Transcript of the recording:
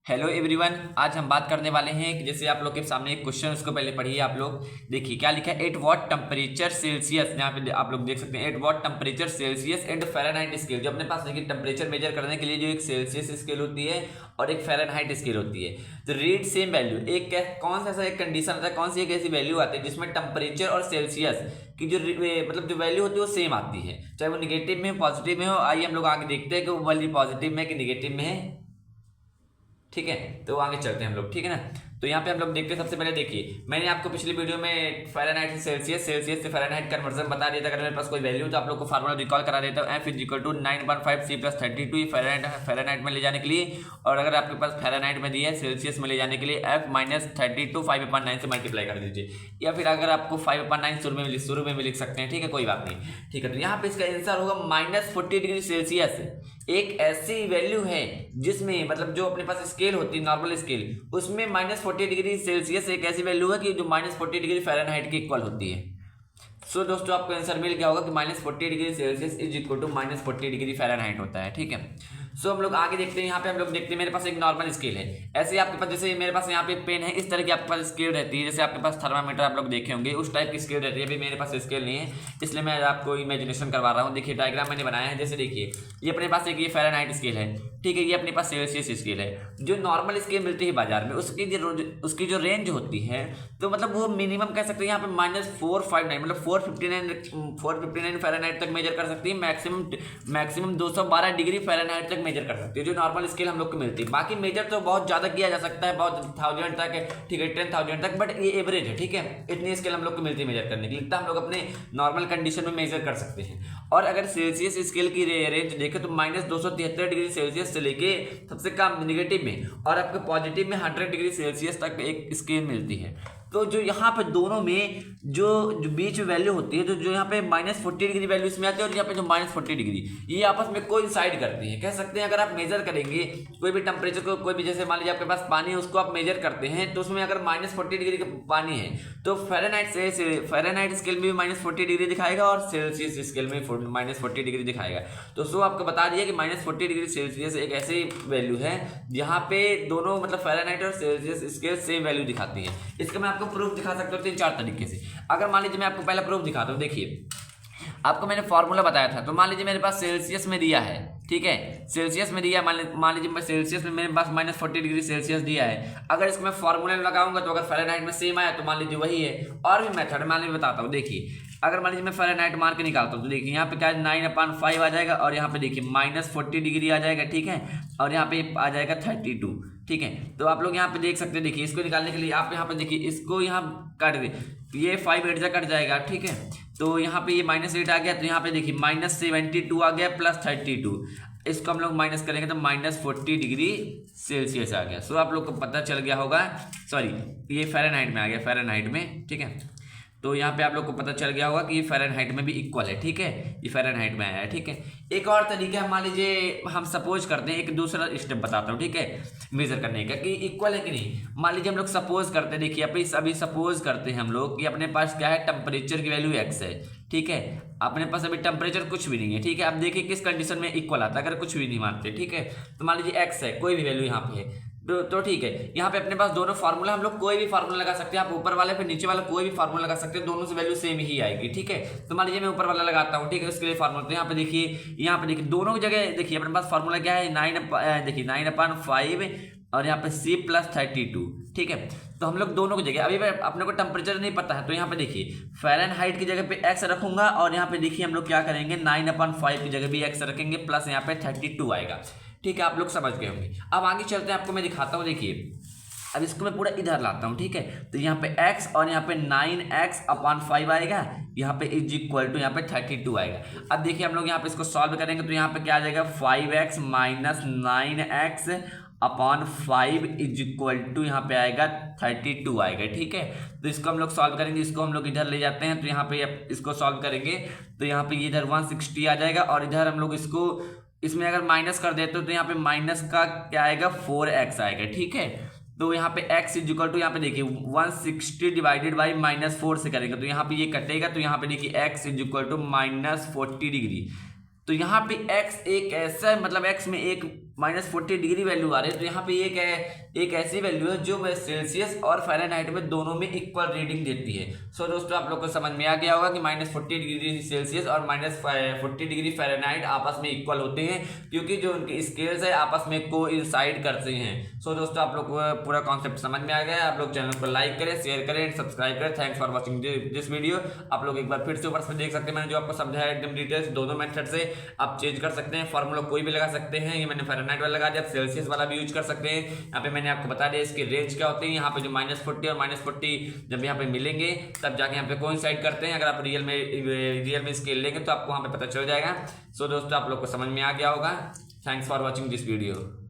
Hello everyone, आज हम बात करने वाले हैं कि जैसे आप लोग के सामने एक क्वेश्चन, उसको पहले पढ़िए आप लोग। देखिए क्या लिखा है, एट व्हाट टेम्परेचर सेल्सियस, यहाँ पे आप लोग देख सकते हैं at what temperature Celsius and Fahrenheit scale. जो अपने पास देखिए टेम्परेचर मेजर करने के लिए जो एक सेल्सियस स्केल होती है और एक फ़ारेनहाइट स्केल होती है, तो रीड सेम वैल्यू। एक कौन सा ऐसा एक कंडीशन होता है, कौन सी एक ऐसी वैल्यू आती है जिसमें टेम्परेचर और सेल्सियस की जो मतलब जो वैल्यू होती है वो सेम आती है, चाहे वो निगेटिव में हो पॉजिटिव में हो। आइए हम लोग आगे देखते हैं कि वो वैल्यू पॉजिटिव में कि निगेटिव में है। ठीक है, तो आगे चलते हैं हम लोग, ठीक है ना। तो यहाँ पे हम लोग देखते हैं, सबसे पहले देखिए मैंने आपको पिछली वीडियो में फ़ारेनहाइट से सेल्सियस, सेल्सियस से फ़ारेनहाइट कन्वर्जन बता दिया था। अगर मेरे पास कोई वैल्यू तो आप लोग को फार्मूला रिकॉल करा देता हूँ, F is equal to 9.5C+32 Fahrenheit में ले जाने के लिए। और अगर आपके पास फ़ारेनहाइट में दिया है सेल्सियस में ले जाने के लिए F माइनस 32 5/9 से मल्टीप्लाई कर दीजिए, या फिर अगर आपको 5/9 शुरू में भी लिख सकते हैं, ठीक है, कोई बात नहीं। ठीक है, तो यहाँ पे इसका आंसर होगा -40 डिग्री सेल्सियस। एक ऐसी वैल्यू है जिसमें मतलब जो अपने पास स्केल होती है नॉर्मल स्केल, उसमें -40 डिग्री सेल्सियस एक ऐसी वैल्यू है कि जो -40 डिग्री फ़ारेनहाइट के इक्वल होती है। सो दोस्तों आपको आंसर मिल गया होगा कि -40 degree Celsius is equal to -40 degree Fahrenheit होता है, ठीक है। सो हम लोग आगे देखते हैं। यहाँ पे हम लोग देखते हैं मेरे पास एक नॉर्मल स्केल है। ऐसे आपके पास जैसे मेरे पास यहाँ पे पेन है, इस तरह की आपके पास स्केल रहती है। जैसे आपके पास थर्मामीटर आप लोग देखे होंगे, उस टाइप की स्केल रहती है। अभी मेरे पास स्केल नहीं है, इसलिए मैं आपको इमेजिनेशन करवा रहा हूँ। देखिए डायग्राम मैंने बनाया है। जैसे देखिए ये अपने पास एक ये फ़ारेनहाइट स्केल है, ठीक है, ये अपने पास सेल्सियस स्केल है। जो नॉर्मल स्केल मिलती है बाजार में, उसकी जो रेंज होती है, तो मतलब वो मिनिमम कह सकते हैं यहाँ पे -459 मतलब 459 फ़ारेनहाइट तक मेजर कर सकती है। मैक्सिमम 212 डिग्री फ़ारेनहाइट तक मेजर कर सकती है, जो नॉर्मल स्केल हम लोग को मिलती है। बाकी मेजर तो बहुत ज़्यादा किया जा सकता है, बहुत 1000 तक है, ठीक है, 10,000 तक, बट ये एवरेज है, ठीक है। इतनी स्केल हम लोग को मिलती है मेजर करने के लिए, हम लोग अपने नॉर्मल कंडीशन में मेजर कर सकते हैं। और अगर सेल्सियस स्केल की रेंज देखें तो -273 डिग्री सेल्सियस से लेके सबसे कम निगेटिव में, और आपके पॉजिटिव में 100 डिग्री सेल्सियस तक एक स्केल मिलती है। तो जो यहाँ पे दोनों में जो बीच में वैल्यू होती है, जो यहाँ पे -40 डिग्री वैल्यू इसमें आती है, और यहाँ पे जो -40 डिग्री, ये आपस में कोइंसाइड करती है। कह सकते हैं अगर आप मेजर करेंगे कोई भी टेम्परेचर को, कोई भी जैसे मान लीजिए आपके पास पानी है, उसको आप मेजर करते हैं, तो उसमें अगर -40 डिग्री का पानी है, तो फ़ारेनहाइट स्केल में भी -40 डिग्री दिखाएगा और सेल्सियस स्केल में -40 डिग्री दिखाएगा। तो सो आपको बता दिया कि -40 डिग्री सेल्सियस एक ऐसी वैल्यू है जहाँ पे दोनों मतलब फ़ारेनहाइट और सेल्सियस स्केल सेम वैल्यू दिखाती है। इसका मैं आपको प्रूफ दिखा सकता हूँ 3-4 तरीके से। अगर मान लीजिए मैं आपको पहला प्रूफ दिखाता हूँ। देखिए आपको मैंने फॉर्मूला बताया था, तो मान लीजिए मेरे पास सेल्सियस में दिया है, ठीक है, सेल्सियस में दिया, मान लीजिए मैं सेल्सियस में मेरे पास -40 डिग्री सेल्सियस दिया है। अगर इसको मैं फॉर्मूले में लगाऊंगा तो अगर फ़ारेनहाइट में सेम आया तो मान लीजिए वही है। और भी मेथड मान लीजिए बताता हूँ। देखिए अगर मान लीजिए मैं फ़ारेनहाइट मार के निकालता हूँ, तो देखिए यहाँ पे क्या 9/5 आ जाएगा, और यहाँ पे देखिए -40 डिग्री आ जाएगा, ठीक है, और यहाँ पे आ जाएगा 32, ठीक है। तो आप लोग यहाँ पे देख सकते हैं। देखिए इसको निकालने के लिए आप यहाँ पे देखिए, इसको यहाँ काट दे, ये 5 8 कट जाएगा, ठीक है। तो यहाँ पे ये -8 आ गया, तो यहाँ पे देखिए -72 आ गया प्लस 32, इसको हम लोग माइनस करेंगे तो -40 डिग्री सेल्सियस आ गया। सो आप लोग को पता चल गया होगा, सॉरी ये फ़ारेनहाइट में आ गया, फ़ारेनहाइट में, ठीक है। तो यहाँ पे आप लोग को पता चल गया होगा कि ये फ़ारेनहाइट में भी इक्वल है, ठीक है, ये फ़ारेनहाइट में आया है, ठीक है। एक और तरीका है, मान लीजिए हम सपोज करते हैं, एक दूसरा स्टेप बताता हूँ, ठीक है, मेजर करने का कि इक्वल है कि नहीं। मान लीजिए हम लोग सपोज करते हैं, देखिए अभी सपोज करते हैं हम लोग कि अपने पास क्या है, टेम्परेचर की वैल्यू x है, ठीक है। अपने पास अभी टेम्परेचर कुछ भी नहीं है, ठीक है। अब देखिए किस कंडीशन में इक्वल आता है, अगर कुछ भी नहीं मानते, ठीक है। तो मान लीजिए x है, कोई भी वैल्यू यहाँ पे है, तो ठीक है। यहाँ पे अपने पास दोनों फार्मूला, हम लोग कोई भी फार्मूला लगा सकते हैं। आप ऊपर वाले पे नीचे वाला कोई भी फार्मूला लगा सकते हैं, दोनों से वैल्यू सेम ही आएगी, ठीक है। तो मान लीजिए मैं ऊपर वाला लगाता हूँ, ठीक है, उसके लिए फार्मूला। तो यहाँ पे देखिए दोनों की जगह देखिए अपने पास फार्मूला क्या है, 9/5 और यहाँ पे C+32, ठीक है। तो हम लोग दोनों की जगह, अभी अपने को टेम्परेचर नहीं पता है, तो यहाँ पे देखिए फ़ारेनहाइट की जगह पे x रखूंगा, और यहाँ पे देखिए हम लोग क्या करेंगे, 9/5 की जगह भी x रखेंगे, प्लस यहाँ पे 32 आएगा, ठीक है। आप लोग समझ गए होंगे। अब आगे चलते हैं, आपको मैं दिखाता हूँ। देखिए अब इसको मैं पूरा इधर लाता हूँ, ठीक है। तो यहाँ पे x और यहाँ पे 9x/5 आएगा, यहाँ पे इज इक्वल टू यहाँ पे 32 आएगा। अब देखिए हम लोग यहाँ पे इसको सॉल्व करेंगे, तो यहाँ पे क्या आ जाएगा, 5x - 9x/5 is equal to यहाँ पे आएगा 32 आएगा, ठीक है। तो इसको हम लोग सॉल्व करेंगे, इसको हम लोग इधर ले जाते हैं, तो यहाँ पे इसको सॉल्व करेंगे, तो यहाँ पे इधर 160 आ जाएगा, और इधर हम लोग इसको इसमें अगर माइनस कर देते हो तो यहाँ पे माइनस का क्या आएगा, 4x आएगा, ठीक है। तो यहाँ पे x इज इक्वल टू, यहाँ पे देखिए 160 डिवाइडेड बाई -4 से करेंगे, तो यहाँ पे ये कटेगा, तो यहाँ पे देखिए x is equal to -40 degree. तो यहाँ पे x एक ऐसा मतलब x में एक -40 डिग्री वैल्यू आ रही है, तो यहाँ पे एक ऐसी वैल्यू है जो सेल्सियस और फ़ारेनहाइट में दोनों में इक्वल रीडिंग देती है। सो दोस्तों आप लोग को समझ में आ गया होगा कि -40 डिग्री सेल्सियस और -40 डिग्री फ़ारेनहाइट आपस में इक्वल होते हैं, क्योंकि जो उनके स्केल्स है आपस में कोइंसाइड करते हैं। सो दोस्तों आप लोग को पूरा कॉन्सेप्ट समझ में आ गया। आप लोग चैनल को लाइक करें, शेयर करें, सब्सक्राइब करें। Thanks for watching this video. आप लोग एक बार फिर से ऊपर से देख सकते हैं, मैंने जो आपको समझाया एकदम डिटेल्स, दोनों मेथड से आप चेंज कर सकते हैं। फॉर्मूला कोई भी लगा सकते हैं, ये मैंने फ़ारेनहाइट वाला लगा दिया, सेल्सियस वाला भी यूज कर सकते हैं। यहाँ पे मैंने आपको बता दिया इसके रेंज क्या होते हैं। यहाँ पे जो -40 और -40 जब यहाँ पे मिलेंगे तब जाके यहाँ पे कोइंसाइड करते हैं। अगर आप रियल में स्केल लेंगे तो आपको वहाँ पे पता चल जाएगा। सो दोस्तों आप लोग को समझ में आ गया होगा। Thanks for watching this video.